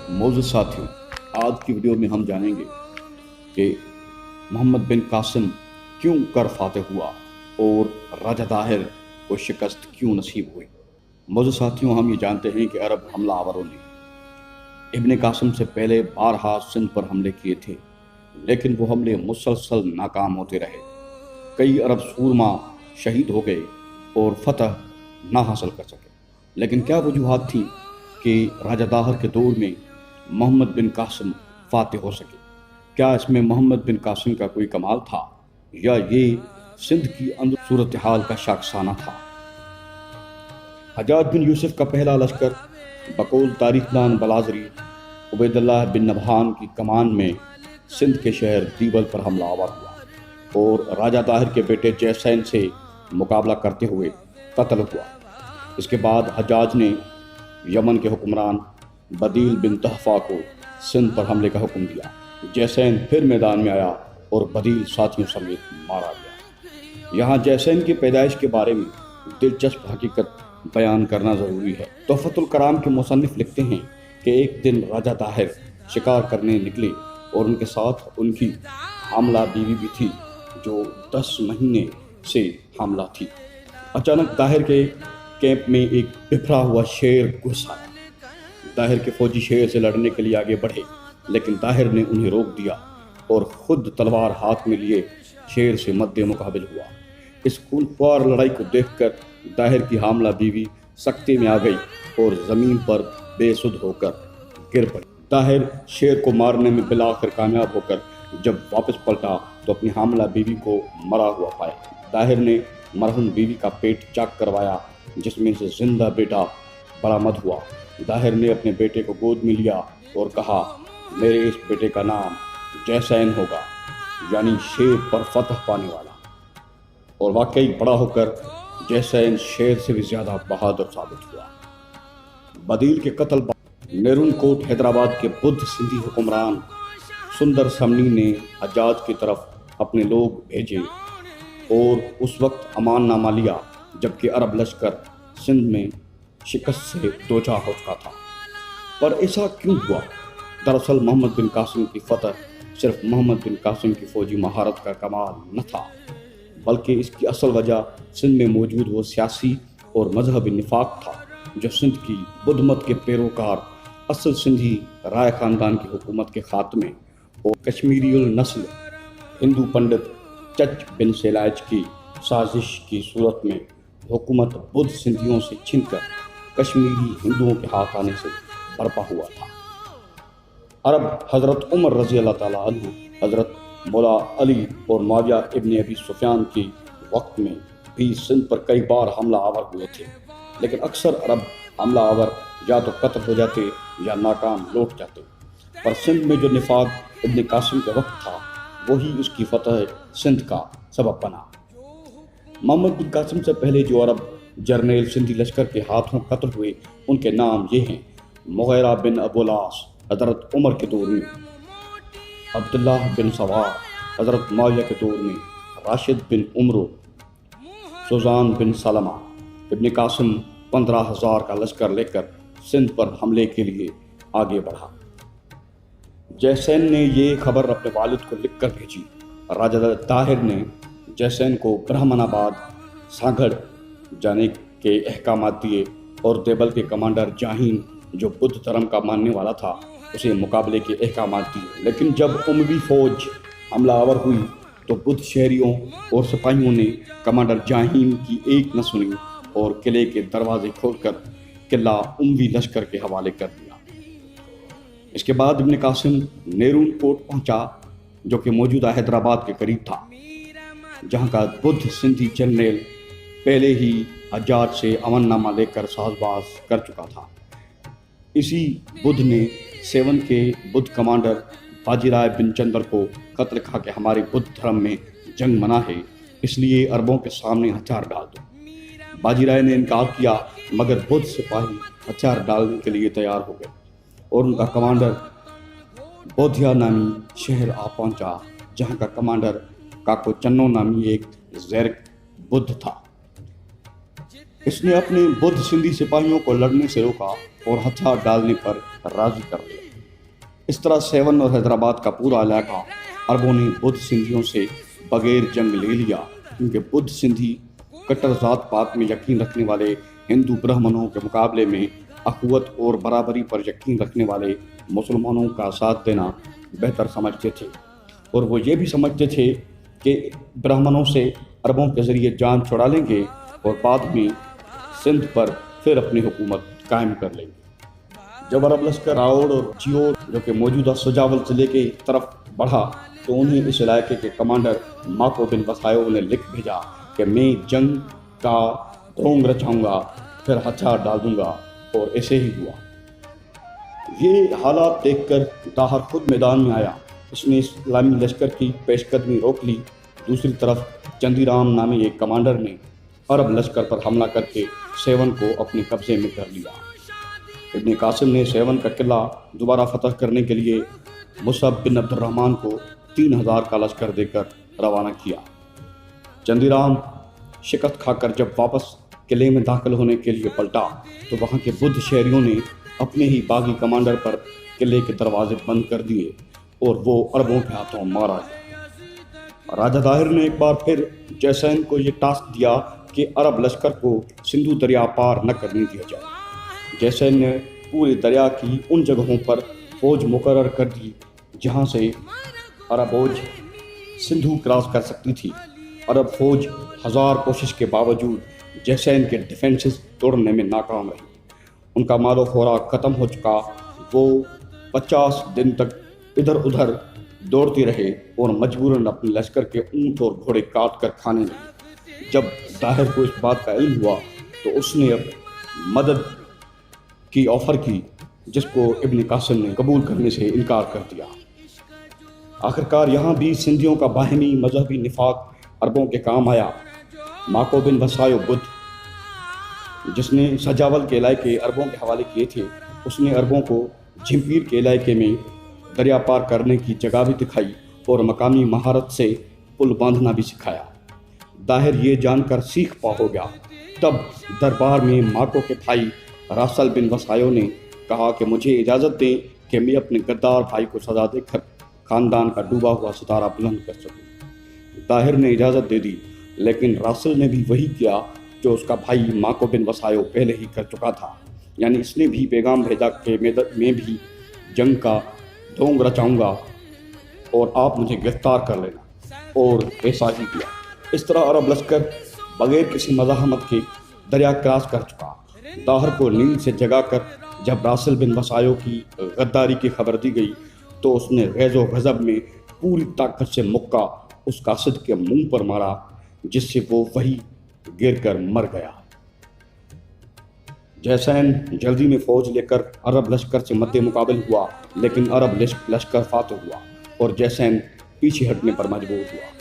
معزز ساتھیوں، آج کی ویڈیو میں ہم جانیں گے کہ محمد بن قاسم کیوں کر فاتح ہوا اور راجہ طاہر کو شکست کیوں نصیب ہوئی۔ معزز ساتھیوں، ہم یہ جانتے ہیں کہ عرب حملہ آوروں نے ابن قاسم سے پہلے بارہا سندھ پر حملے کیے تھے، لیکن وہ حملے مسلسل ناکام ہوتے رہے۔ کئی عرب سورما شہید ہو گئے اور فتح نہ حاصل کر سکے۔ لیکن کیا وجوہات تھیں کہ راجہ طاہر کے دور میں محمد بن قاسم فاتح ہو سکے؟ کیا اس میں محمد بن قاسم کا کوئی کمال تھا یا یہ سندھ کی اندر صورتحال کا شاخسانہ تھا؟ حجاج بن یوسف کا پہلا لشکر بقول تاریخ دان بلازری عبید اللہ بن نبہان کی کمان میں سندھ کے شہر دیول پر حملہ آور ہوا اور راجہ طاہر کے بیٹے جیسین سے مقابلہ کرتے ہوئے قتل ہوا۔ اس کے بعد حجاج نے یمن کے حکمران بدیل بن تحفہ کو سندھ پر حملے کا حکم دیا۔ جیسین پھر میدان میں آیا اور بدیل ساتھیوں سمیت مارا گیا۔ یہاں جیسین کی پیدائش کے بارے میں دلچسپ حقیقت بیان کرنا ضروری ہے۔ تحفۃ الکرام کے مصنف لکھتے ہیں کہ ایک دن راجہ طاہر شکار کرنے نکلے اور ان کے ساتھ ان کی حاملہ بیوی بھی تھی جو 10 مہینے سے حاملہ تھی۔ اچانک طاہر کے کیمپ میں ایک بکھرا ہوا شیر گھس آیا۔ طاہر کے فوجی شیر سے لڑنے کے لیے آگے بڑھے، لیکن طاہر نے انہیں روک دیا اور خود تلوار ہاتھ میں لیے شیر سے مد مقابل ہوا۔ اس خونخوار لڑائی کو دیکھ کر طاہر کی حاملہ بیوی سکتے میں آ گئی اور زمین پر بے سدھ ہو کر گر پڑی۔ طاہر شیر کو مارنے میں بالآخر کامیاب ہو کر جب واپس پلٹا تو اپنی حاملہ بیوی کو مرا ہوا پایا۔ طاہر نے مرحوم بیوی کا پیٹ چاک کروایا، جس میں سے زندہ بیٹا برآمد ہوا۔ طاہر نے اپنے بیٹے کو گود میں لیا اور کہا، میرے اس بیٹے کا نام جیسین ہوگا، یعنی شیر پر فتح پانے والا۔ اور واقعی بڑا ہو کر جیسین شیر سے بھی زیادہ بہادر ثابت ہوا۔ بدیل کے قتل بعد نیرون کوٹ حیدرآباد کے بدھ سندھی حکمران سندر سمنی نے حجاج کی طرف اپنے لوگ بھیجے اور اس وقت امان نامہ لیا جبکہ عرب لشکر سندھ میں شکست سے دوچار ہو چکا تھا۔ پر ایسا کیوں ہوا؟ دراصل محمد بن قاسم کی فتح صرف محمد بن قاسم کی فوجی مہارت کا کمال نہ تھا، بلکہ اس کی اصل وجہ سندھ میں موجود وہ سیاسی اور مذہبی نفاق تھا جو سندھ کی بدھ مت کے پیروکار اصل سندھی رائے خاندان کی حکومت کے خاتمے اور کشمیری النسل ہندو پنڈت چچ بن سیلاج کی سازش کی صورت میں حکومت بدھ سندھیوں سے چھن کر کشمیری ہندوؤں کے ہاتھ آنے سے برپا ہوا تھا۔ عرب حضرت عمر رضی اللہ تعالیٰ عنہ، حضرت مولا علی اور معاویہ ابن ابی سفیان کی وقت میں بھی سندھ پر کئی بار حملہ آور ہوئے تھے، لیکن اکثر عرب حملہ آور یا تو قتل ہو جاتے یا ناکام لوٹ جاتے۔ پر سندھ میں جو نفاق ابن قاسم کے وقت تھا وہی اس کی فتح سندھ کا سبب بنا۔ محمد بن قاسم سے پہلے جو عرب جرنیل سندھی لشکر کے ہاتھوں قتل ہوئے ان کے نام یہ ہیں: مغیرہ بن ابو العاص حضرت عمر کے دور میں، عبداللہ بن سوار حضرت معاویہ کے دور میں، راشد بن عمرو، سوزان بن سلمہ۔ ابن قاسم 15,000 کا لشکر لے کر سندھ پر حملے کے لیے آگے بڑھا۔ جیسین نے یہ خبر اپنے والد کو لکھ کر بھیجی۔ راجہ طاہر نے جیسین کو برہمن آباد سانگھڑ جانے کے احکامات دیے اور دیبل کے کمانڈر جاہین جو بدھ دھرم کا ماننے والا تھا اسے مقابلے کے احکامات دیے۔ لیکن جب اموی فوج حملہ آور ہوئی تو بدھ شہریوں اور سپاہیوں نے کمانڈر جاہین کی ایک نہ سنی اور قلعے کے دروازے کھول کر قلعہ اموی لشکر کے حوالے کر دیا۔ اس کے بعد ابن قاسم نیرون کوٹ پہنچا جو کہ موجودہ حیدرآباد کے قریب تھا، جہاں کا بدھ سندھی جنرل پہلے ہی حجاج سے امن نامہ لے کر ساز باز کر چکا تھا۔ اسی بدھ نے سیون کے بدھ کمانڈر باجی رائے بن چندر کو قتل کہا کہ ہمارے بدھ دھرم میں جنگ منع ہے، اس لیے عربوں کے سامنے ہتھیار ڈال دو۔ باجی رائے نے انکار کیا، مگر بدھ سپاہی ہتھیار ڈالنے کے لیے تیار ہو گئے اور ان کا کمانڈر بودھیا نامی شہر آ پہنچا، جہاں کا کمانڈر کاکو چنو نامی ایک زیرک بدھ تھا۔ اس نے اپنے بدھ سندھی سپاہیوں کو لڑنے سے روکا اور ہتھیار ڈالنے پر راضی کر لیا۔ اس طرح سیون اور حیدرآباد کا پورا علاقہ عربوں نے بدھ سندھیوں سے بغیر جنگ لے لیا، کیونکہ بدھ سندھی کٹر ذات پات میں یقین رکھنے والے ہندو برہمنوں کے مقابلے میں اخوت اور برابری پر یقین رکھنے والے مسلمانوں کا ساتھ دینا بہتر سمجھتے تھے، اور وہ یہ بھی سمجھتے تھے کہ برہمنوں سے عربوں کے ذریعے جان چھڑا لیں گے اور بعد میں سندھ پر پھر اپنی حکومت قائم کر لیں گے۔ جب عرب لشکر راوڑ اور چیور جو کہ موجودہ سجاول ضلع کی طرف بڑھا تو انہیں اس علاقے کے کمانڈر ماکو بن وسایو نے لکھ بھیجا کہ میں جنگ کا ڈھونگ رچاؤں گا، پھر ہتھیار ڈال دوں گا، اور ایسے ہی ہوا۔ یہ حالات دیکھ کر طاہر خود میدان میں آیا۔ اس نے اسلامی لشکر کی پیش قدمی روک لی۔ دوسری طرف چندی رام نامی ایک کمانڈر نے عرب لشکر پر حملہ کر کے سیون کو اپنے قبضے میں کر لیا۔ ابن قاسم نے سیون کا قلعہ دوبارہ فتح کرنے کے لیے مصعب بن عبد الرحمن کو 3000 کا لشکر دے کر روانہ کیا۔ چندی رام شکست کھا کر جب واپس قلعے میں داخل ہونے کے لیے پلٹا تو وہاں کے بدھ شہریوں نے اپنے ہی باغی کمانڈر پر قلعے کے دروازے بند کر دیے اور وہ عربوں کے ہاتھوں مارا گیا۔ راجہ طاہر نے ایک بار پھر جے سین کو یہ ٹاسک دیا کہ عرب لشکر کو سندھو دریا پار نہ کرنے دیا جائے۔ جے سین نے پورے دریا کی ان جگہوں پر فوج مقرر کر دی جہاں سے عرب فوج سندھو کراس کر سکتی تھی۔ عرب فوج 1000 کوشش کے باوجود جے سین کے ڈیفنسز توڑنے میں ناکام رہی۔ ان کا مال و خوراک ختم ہو چکا۔ وہ 50 دن تک ادھر ادھر دوڑتے رہے اور مجبوراً اپنے لشکر کے اونٹ اور گھوڑے کاٹ کر کھانے لگے۔ جب طاہر کو اس بات کا علم ہوا تو اس نے اب مدد کی آفر کی، جس کو ابن قاسم نے قبول کرنے سے انکار کر دیا۔ آخرکار یہاں بھی سندھیوں کا باہمی مذہبی نفاق عربوں کے کام آیا۔ ماکو بن وسایو بدھ، جس نے سجاول کے علاقے عربوں کے حوالے کیے تھے، اس نے عربوں کو جھمپیر کے علاقے میں دریا پار کرنے کی جگہ بھی دکھائی اور مقامی مہارت سے پل باندھنا بھی سکھایا۔ طاہر یہ جان کر سیخ پا ہو گیا۔ تب دربار میں ماکو کے بھائی راسل بن وسایو نے کہا کہ مجھے اجازت دیں کہ میں اپنے غدار بھائی کو سزا دے کر خاندان کا ڈوبا ہوا ستارہ بلند کر سکوں۔ طاہر نے اجازت دے دی، لیکن راسل نے بھی وہی کیا جو اس کا بھائی ماکو بن وسایو پہلے ہی کر چکا تھا، یعنی اس نے بھی پیغام بھیجا کہ میں بھی جنگ کا ڈھونگ رچاؤں گا اور آپ مجھے گرفتار کر لینا، اور ایسا ہی کیا۔ اس طرح عرب لشکر بغیر کسی مزاحمت کے دریا کراس کر چکا۔ طاہر کو نیند سے جگا کر جب راسل بن وسایو کی غداری کی خبر دی گئی تو اس نے غیظ و غضب میں پوری طاقت سے مکہ اس قاصد کے منہ پر مارا، جس سے وہ وہی گر کر مر گیا۔ جے سین جلدی میں فوج لے کر عرب لشکر سے مد مقابل ہوا، لیکن عرب لشکر فاتح ہوا اور جے سین پیچھے ہٹنے پر مجبور ہوا۔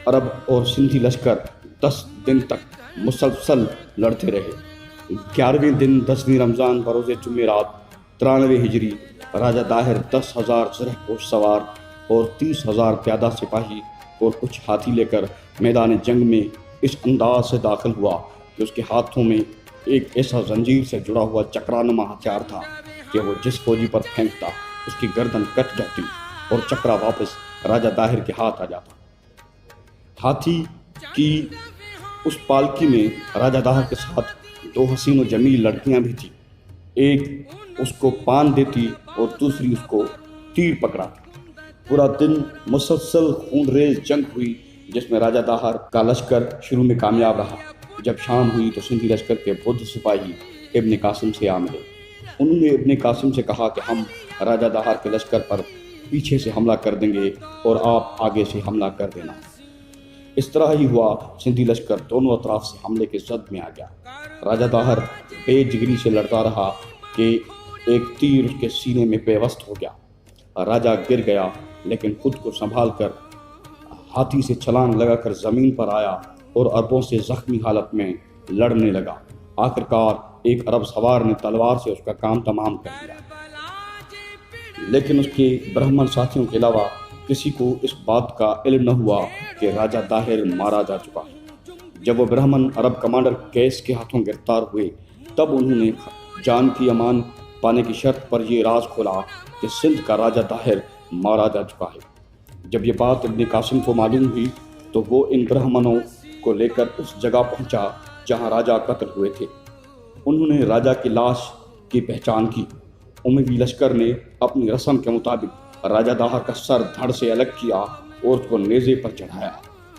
عرب اور سندھی لشکر 10 دن تک مسلسل لڑتے رہے۔ 11ویں دن 10ویں رمضان بروز جمعرات 93 ہجری راجہ طاہر 10,000 زرہ پوش سوار اور 30,000 پیادہ سپاہی اور کچھ ہاتھی لے کر میدان جنگ میں اس انداز سے داخل ہوا کہ اس کے ہاتھوں میں ایک ایسا زنجیر سے جڑا ہوا چکرانما ہتھیار تھا کہ وہ جس فوجی پر پھینکتا اس کی گردن کٹ جاتی اور چکرا واپس راجہ طاہر کے ہاتھ آ جاتا۔ ہاتھی کی اس پالکی میں راجہ طاہر کے ساتھ 2 حسین و جمیل لڑکیاں بھی تھیں۔ ایک اس کو پان دیتی اور دوسری اس کو تیر پکڑاتی۔ پورا دن مسلسل خون ریز جنگ ہوئی، جس میں راجہ طاہر کا لشکر شروع میں کامیاب رہا۔ جب شام ہوئی تو سندھی لشکر کے بدھ سپاہی ابن قاسم سے آ ملے۔ انہوں نے ابن قاسم سے کہا کہ ہم راجہ طاہر کے لشکر پر پیچھے سے حملہ کر دیں گے اور آپ آگے سے حملہ کر دینا۔ اس طرح ہی ہوا۔ سندھی لشکر دونوں اطراف سے حملے کے زد میں آ گیا۔ راجہ طاہر بے جگری سے لڑتا رہا کہ ایک تیر اس کے سینے میں پیوست ہو گیا۔ راجہ گر گیا، لیکن خود کو سنبھال کر ہاتھی سے چھلانگ لگا کر زمین پر آیا اور عربوں سے زخمی حالت میں لڑنے لگا۔ آخرکار ایک عرب سوار نے تلوار سے اس کا کام تمام کر دیا، لیکن اس کے برہمن ساتھیوں کے علاوہ کسی کو اس بات کا علم نہ ہوا کہ راجہ طاہر مارا جا چکا ہے۔ جب وہ برہمن عرب کمانڈر کیس کے ہاتھوں گرفتار ہوئے، تب انہوں نے جان کی امان پانے کی شرط پر یہ راز کھولا کہ سندھ کا راجہ طاہر مارا جا چکا ہے۔ جب یہ بات ابن قاسم کو معلوم ہوئی تو وہ ان برہمنوں کو لے کر اس جگہ پہنچا جہاں راجہ قتل ہوئے تھے۔ انہوں نے راجہ کی لاش کی پہچان کی۔ اموی لشکر نے اپنی رسم کے مطابق راجہ داہر کا سر دھڑ سے الگ کیا اور اس کو نیزے پر چڑھایا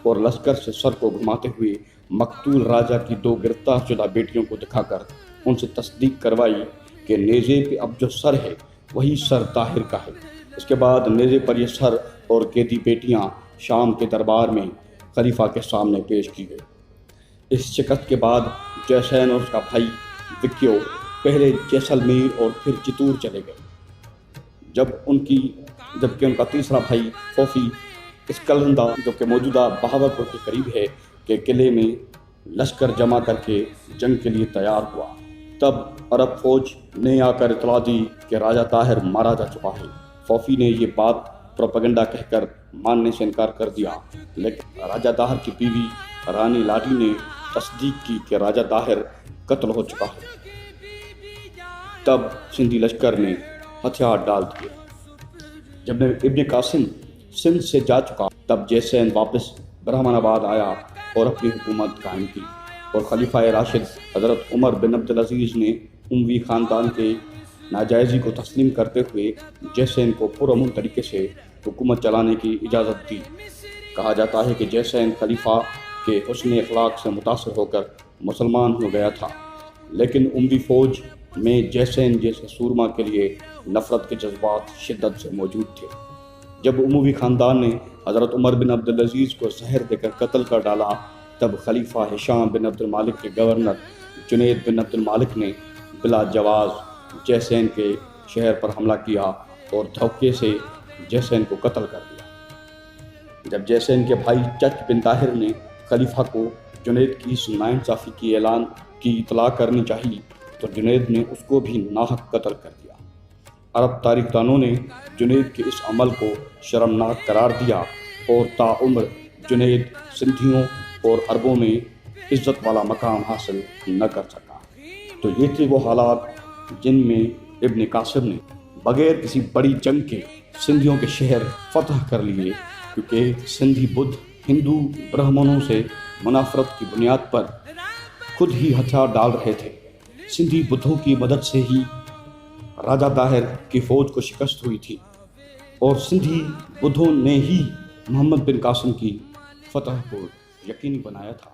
اور لشکر سے سر کو گھماتے ہوئے مقتول راجہ کی 2 گرفتار شدہ بیٹیوں کو دکھا کر ان سے تصدیق کروائی کہ نیزے پہ اب جو سر ہے وہی سر طاہر کا ہے۔ اس کے بعد نیزے پر یہ سر اور قیدی بیٹیاں شام کے دربار میں خلیفہ کے سامنے پیش کی گئی۔ اس شکست کے بعد جے سین اور اس کا بھائی وکیو پہلے جیسلمیر اور پھر چتور چلے گئے، جبکہ ان کا تیسرا بھائی فوفی اسکلندہ جو کہ موجودہ بہاولپور کے قریب ہے کے قلعے میں لشکر جمع کر کے جنگ کے لیے تیار ہوا۔ تب عرب فوج نے آ کر اطلاع دی کہ راجہ طاہر مارا جا چکا ہے۔ فوفی نے یہ بات پروپیگنڈا کہہ کر ماننے سے انکار کر دیا، لیکن راجہ طاہر کی بیوی رانی لاڈی نے تصدیق کی کہ راجہ طاہر قتل ہو چکا ہے۔ تب سندھی لشکر نے ہتھیار ڈال دیے۔ جب ابن قاسم سندھ سے جا چکا تب جے سین واپس برہمن آباد آیا اور اپنی حکومت قائم کی، اور خلیفہ راشد حضرت عمر بن عبدالعزیز نے اموی خاندان کے ناجائزی کو تسلیم کرتے ہوئے جے سین کو پرامن طریقے سے حکومت چلانے کی اجازت دی۔ کہا جاتا ہے کہ جے سین خلیفہ کے حسن اخلاق سے متاثر ہو کر مسلمان ہو گیا تھا، لیکن اموی فوج میں جے سین جیسے سورما کے لیے نفرت کے جذبات شدت سے موجود تھے۔ جب اموی خاندان نے حضرت عمر بن عبدالعزیز کو زہر دے کر قتل کر ڈالا، تب خلیفہ ہشام بن عبد المالک کے گورنر جنید بن عبد المالک نے بلا جواز جے سین کے شہر پر حملہ کیا اور دھوکے سے جے سین کو قتل کر دیا۔ جب جے سین کے بھائی چچ بن طاہر نے خلیفہ کو جنید کی اس ناانصافی کی اعلان کی اطلاع کرنی چاہی تو جنید نے اس کو بھی ناحق قتل کر دیا۔ عرب تاریخ دانوں نے جنید کے اس عمل کو شرمناک قرار دیا اور تاعمر جنید سندھیوں اور عربوں میں عزت والا مقام حاصل نہ کر سکا۔ تو یہ تھے وہ حالات جن میں ابن قاسم نے بغیر کسی بڑی جنگ کے سندھیوں کے شہر فتح کر لیے، کیونکہ سندھی بدھ ہندو برہمنوں سے منافرت کی بنیاد پر خود ہی ہتھیار ڈال رہے تھے۔ سندھی بدھوں کی مدد سے ہی راجہ طاہر کی فوج کو شکست ہوئی تھی، اور سندھی بدھوں نے ہی محمد بن قاسم کی فتح کو یقینی بنایا تھا۔